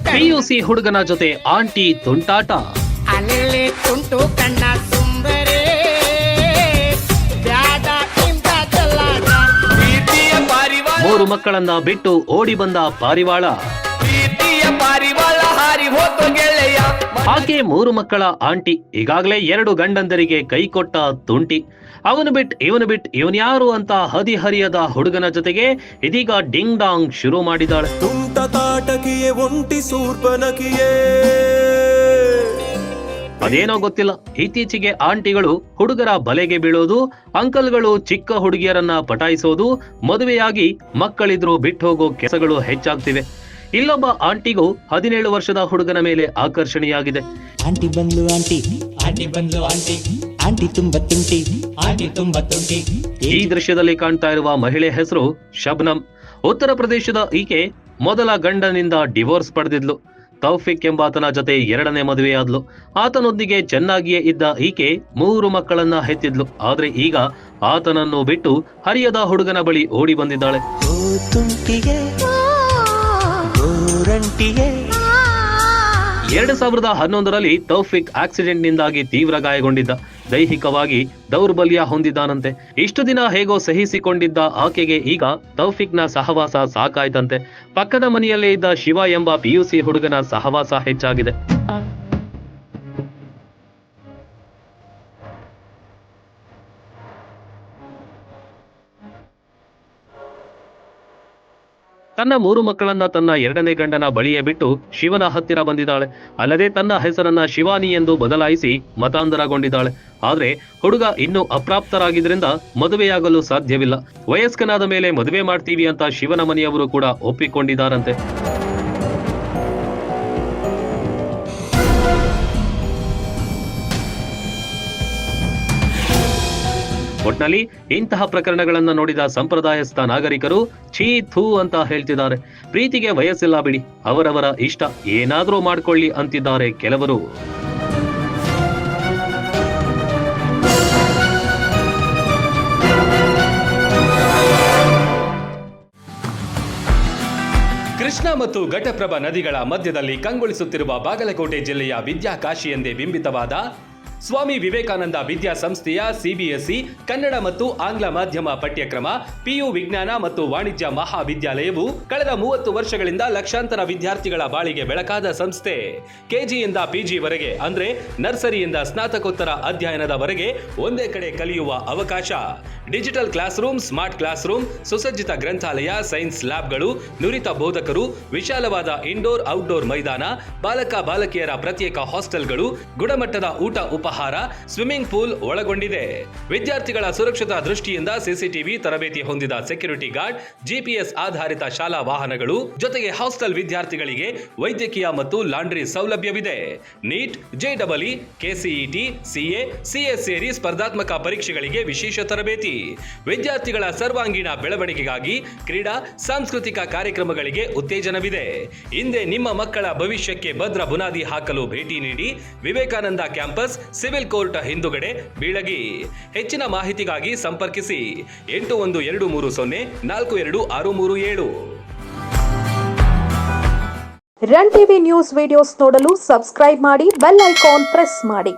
PUC ಹುಡುಗನ ಜೊತೆ aunty ತುಂಟಾಟ. ಅಲ್ಲೇ ತುಂಟು ಕಣ್ಣ ಸುಂದರೇ ಬ್ಯಾಡ ಇಂಥ ಚಲ್ಲಾಟ. ಪ್ರೀತಿಯ ಪಾರಿವಾಳ, 3 ಮಕ್ಕಳನ್ನ ಬಿಟ್ಟು ಓಡಿ ಬಂದ ಪಾರಿವಾಳ. ಪ್ರೀತಿಯ ಪಾರಿವಾಳ ಹಾರಿ ಹೋತು ಗೆಳೆಯ. ಆಕೆ 3 ಮಕ್ಕಳ ಆಂಟಿ. ಈಗಾಗಲೇ 2 ಗಂಡಂದರಿಗೆ ಕೈ ಕೊಟ್ಟ ತುಂಟಿ. ಅವನು ಬಿಟ್ ಇವನ್ಯಾರು ಅಂತ ಹದಿಹರಿಯದ ಹುಡುಗನ ಜೊತೆಗೆ ಇದೀಗ ಡಿಂಗ್ ಡಾಂಗ್ ಶುರು ಮಾಡಿದಾಳೆ. ತುಂಟ ತಾಟಕಿಯೇ ಒಂಟಿ ಸೂರ್ಪನಕಿಯೇ. ಅದೇನೋ ಗೊತ್ತಿಲ್ಲ, ಇತ್ತೀಚೆಗೆ ಆಂಟಿಗಳು ಹುಡುಗರ ಬಲೆಗೆ ಬೀಳೋದು, ಅಂಕಲ್ಗಳು ಚಿಕ್ಕ ಹುಡುಗಿಯರನ್ನ ಪಟಾಯಿಸೋದು, ಮದುವೆಯಾಗಿ ಮಕ್ಕಳಿದ್ರು ಬಿಟ್ಟು ಹೋಗೋ ಕೆಲಸಗಳು ಹೆಚ್ಚಾಗ್ತಿವೆ. ಇಲ್ಲೊಬ್ಬ ಆಂಟಿಗೂ 17 ವರ್ಷದ ಹುಡುಗನ ಮೇಲೆ ಆಕರ್ಷಣೆಯಾಗಿದೆ. ಆಂಟಿ ಬಂದ್ಲು ಆಂಟಿ, ಆಂಟಿ ಬಂದ್ಲು ಆಂಟಿ, ಆಂಟಿ ತುಂಬಾ ತುಂಟಿ, ಆಂಟಿ ತುಂಬಾ ತುಂಟಿ. ಈ ದೃಶ್ಯದಲ್ಲಿ ಕಾಣ್ತಾ ಇರುವ ಮಹಿಳೆ ಹೆಸರು ಶಬ್ನಮ್. ಉತ್ತರ ಪ್ರದೇಶದ ಈಕೆ ಮೊದಲ ಗಂಡನಿಂದ ಡಿವೋರ್ಸ್ ಪಡೆದಿದ್ಲು. ತೌಫಿಕ್ ಎಂಬಾತನ ಜೊತೆ 2ನೇ ಮದುವೆಯಾದ್ಲು. ಆತನೊಂದಿಗೆ ಚೆನ್ನಾಗಿಯೇ ಇದ್ದ ಈಕೆ 3 ಮಕ್ಕಳನ್ನ ಹೆತ್ತಿದ್ಲು. ಆದ್ರೆ ಈಗ ಆತನನ್ನು ಬಿಟ್ಟು ಹರಿಯದ ಹುಡುಗನ ಬಳಿ ಓಡಿ ಬಂದಿದ್ದಾಳೆ. ಓ ತುಂಟಿಗೆ, ಗೋರಂಟಿಗೆ. 2011ರಲ್ಲಿ ತೌಫಿಕ್ ಆಕ್ಸಿಡೆಂಟ್ ನಿಂದಾಗಿ ತೀವ್ರ ಗಾಯಗೊಂಡಿದ್ದ. ದೈಹಿಕವಾಗಿ ದೌರ್ಬಲ್ಯ ಹೊಂದಿದ್ದಾನಂತೆ. ಇಷ್ಟು ದಿನ ಹೇಗೋ ಸಹಿಸಿಕೊಂಡಿದ್ದ ಆಕೆಗೆ ಈಗ ತೌಫಿಕ್ನ ಸಹವಾಸ ಸಾಕಾಯ್ತಂತೆ. ಪಕ್ಕದ ಮನೆಯಲ್ಲೇ ಇದ್ದ ಶಿವ ಎಂಬ ಪಿಯುಸಿ ಹುಡುಗನ ಸಹವಾಸ ಹೆಚ್ಚಾಗಿದೆ. ತನ್ನ 3 ಮಕ್ಕಳನ್ನ ತನ್ನ 2ನೇ ಗಂಡನ ಬಳಿಯೇ ಬಿಟ್ಟು ಶಿವನ ಹತ್ತಿರ ಬಂದಿದ್ದಾಳೆ. ಅಲ್ಲದೆ ತನ್ನ ಹೆಸರನ್ನ ಶಿವಾನಿ ಎಂದು ಬದಲಾಯಿಸಿ ಮತಾಂತರಗೊಂಡಿದ್ದಾಳೆ. ಆದ್ರೆ ಹುಡುಗ ಇನ್ನೂ ಅಪ್ರಾಪ್ತರಾಗಿದ್ರಿಂದ ಮದುವೆಯಾಗಲು ಸಾಧ್ಯವಿಲ್ಲ. ವಯಸ್ಕನಾದ ಮೇಲೆ ಮದುವೆ ಮಾಡ್ತೀವಿ ಅಂತ ಶಿವನ ಮನೆಯವರು ಕೂಡ ಒಪ್ಪಿಕೊಂಡಿದ್ದಾರಂತೆ. ಒಟ್ನಲ್ಲಿ ಇಂತಹ ಪ್ರಕರಣಗಳನ್ನ ನೋಡಿದ ಸಂಪ್ರದಾಯಸ್ಥ ನಾಗರಿಕರು ಛೀ ಥೂ ಅಂತ ಹೇಳ್ತಿದ್ದಾರೆ. ಪ್ರೀತಿಗೆ ವಯಸ್ಸಿಲ್ಲ ಬಿಡಿ, ಅವರವರ ಇಷ್ಟ, ಏನಾದ್ರೂ ಮಾಡ್ಕೊಳ್ಳಿ ಅಂತಿದ್ದಾರೆ ಕೆಲವರು. ಕೃಷ್ಣ ಮತ್ತು ಘಟಪ್ರಭಾ ನದಿಗಳ ಮಧ್ಯದಲ್ಲಿ ಕಂಗೊಳಿಸುತ್ತಿರುವ ಬಾಗಲಕೋಟೆ ಜಿಲ್ಲೆಯ ವಿದ್ಯಾಕಾಶಿ ಎಂದೇ ಬಿಂಬಿತವಾದ ಸ್ವಾಮಿ ವಿವೇಕಾನಂದ ವಿದ್ಯಾಸಂಸ್ಥೆಯ ಸಿಬಿಎಸ್ಇ ಕನ್ನಡ ಮತ್ತು ಆಂಗ್ಲ ಮಾಧ್ಯಮ ಪಠ್ಯಕ್ರಮ ಪಿಯು ವಿಜ್ಞಾನ ಮತ್ತು ವಾಣಿಜ್ಯ ಮಹಾವಿದ್ಯಾಲಯವು ಕಳೆದ 30 ವರ್ಷಗಳಿಂದ ಲಕ್ಷಾಂತರ ವಿದ್ಯಾರ್ಥಿಗಳ ಬಾಳಿಗೆ ಬೆಳಕಾದ ಸಂಸ್ಥೆ. ಕೆಜಿಯಿಂದ ಪಿಜಿವರೆಗೆ ಅಂದ್ರೆ ನರ್ಸರಿಯಿಂದ ಸ್ನಾತಕೋತ್ತರ ಅಧ್ಯಯನದವರೆಗೆ ಒಂದೇ ಕಡೆ ಕಲಿಯುವ ಅವಕಾಶ. Digital class room, smart class room, ಸುಸಜ್ಜಿತ ಗ್ರಂಥಾಲಯ, ಸೈನ್ಸ್ ಲ್ಯಾಬ್ಗಳು, ನುರಿತ ಬೋಧಕರು, ವಿಶಾಲವಾದ ಇಂಡೋರ್ ಔಟ್ಡೋರ್ ಮೈದಾನ, ಬಾಲಕ ಬಾಲಕಿಯರ ಪ್ರತ್ಯೇಕ ಹಾಸ್ಟೆಲ್ಗಳು, ಗುಣಮಟ್ಟದ ಊಟ ಉಪಹಾರ, ಸ್ವಿಮ್ಮಿಂಗ್ ಪೂಲ್ ಒಳಗೊಂಡಿದೆ. ವಿದ್ಯಾರ್ಥಿಗಳ ಸುರಕ್ಷತಾ ದೃಷ್ಟಿಯಿಂದ ಸಿಸಿಟಿವಿ ತರಬೇತಿ ಹೊಂದಿದ ಸೆಕ್ಯೂರಿಟಿ ಗಾರ್ಡ್, ಜಿಪಿಎಸ್ ಆಧಾರಿತ ಶಾಲಾ ವಾಹನಗಳು, ಜೊತೆಗೆ ಹಾಸ್ಟೆಲ್ ವಿದ್ಯಾರ್ಥಿಗಳಿಗೆ ವೈದ್ಯಕೀಯ ಮತ್ತು ಲಾಂಡ್ರಿ ಸೌಲಭ್ಯವಿದೆ. NEET, JEE, KCET, CA, CS ಸೇರಿ ಸ್ಪರ್ಧಾತ್ಮಕ ಪರೀಕ್ಷೆಗಳಿಗೆ ವಿಶೇಷ ತರಬೇತಿ. ವಿದ್ಯಾರ್ಥಿಗಳ ಸರ್ವಾಂಗೀಣ ಬೆಳವಣಿಗೆಗಾಗಿ ಕ್ರೀಡಾ, ಸಾಂಸ್ಕೃತಿಕ ಕಾರ್ಯಕ್ರಮಗಳಿಗೆ ಉತ್ತೇಜನವಿದೆ. ಹಿಂದೆ ನಿಮ್ಮ ಮಕ್ಕಳ ಭವಿಷ್ಯಕ್ಕೆ ಭದ್ರ ಬುನಾದಿ ಹಾಕಲು ಭೇಟಿ ನೀಡಿ. ವಿವೇಕಾನಂದ ಕ್ಯಾಂಪಸ್, ಸಿವಿಲ್ ಕೋರ್ಟ್ ಹಿಂದುಗಡೆ, ಬೀಳಗಿ. ಹೆಚ್ಚಿನ ಮಾಹಿತಿಗಾಗಿ ಸಂಪರ್ಕಿಸಿ 8123 0423637. ರನ್ ಟಿವಿ ನ್ಯೂಸ್ ವಿಡಿಯೋಸ್ ನೋಡಲು ಸಬ್ಸ್ಕ್ರೈಬ್ ಮಾಡಿ, ಬೆಲ್ ಐಕಾನ್ ಪ್ರೆಸ್ ಮಾಡಿ.